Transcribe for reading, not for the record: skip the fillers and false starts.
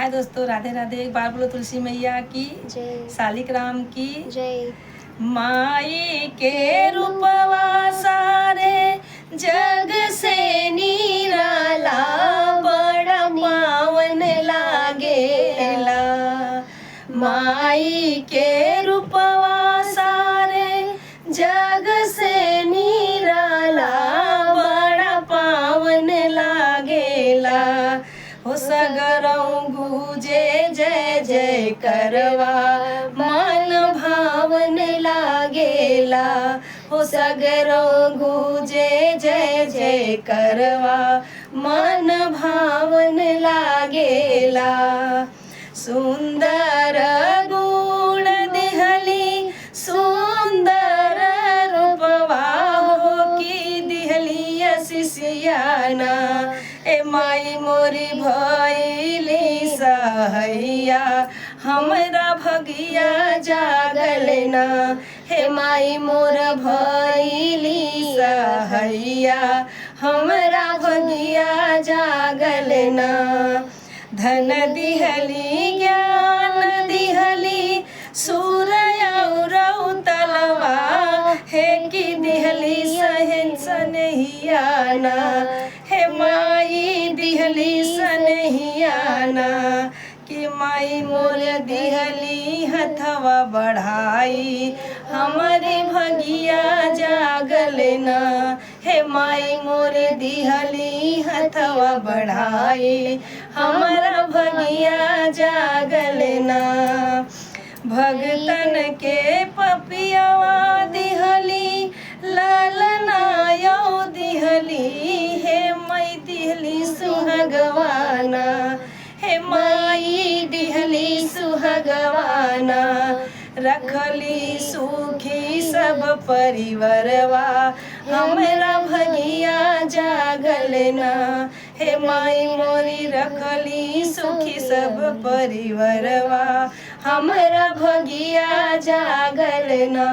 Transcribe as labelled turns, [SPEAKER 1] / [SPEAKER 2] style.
[SPEAKER 1] हाय दोस्तों, राधे राधे। एक बार बोलो तुलसी मैया की
[SPEAKER 2] जय।
[SPEAKER 1] शालिक राम की
[SPEAKER 2] जय।
[SPEAKER 1] माई के रूपवा सारे जग से निराला, बड़ा पावन लागेला। माई के रूपवा सारे जग से निराला, बड़ा पावन लागेला। हो सगरौ गूंजे जय जय करवा, मन भावन लागेला। हो सगरौ गूंजे जय जय करवा, मन भावन लागेला। सुंदर गुण दिहली सुंदर रूपवा, हो की दिहली शिष्याना। ए माई मोरी भइली सहैया, हमरा भगिया जागलना। हे माई मोर भइली सहैया, हमरा भगिया जागलना। धन दिहली ज्ञान दिहली सूरय और तलवा, हे की दिहली सहन सनहियाना। हे माई दिहली सनहियाना, कि माई मोर दिहली हथवा बढ़ाई, हमारे भगिया जागलना। हे माई मोर दिहली हथवा बढ़ाई, हमारा भगिया जागलना। भगतन के पपियावा दिहली लालना यौ दिहली, हे माई दिहली सुहगवाना। हे माई दिहली सुहगवाना, रखली सुखी सब परिवरवा, हमरा भगिया जागलना। हे माई मोरी रखली सुखी सब परिवरवा, हमरा भगिया जागलना।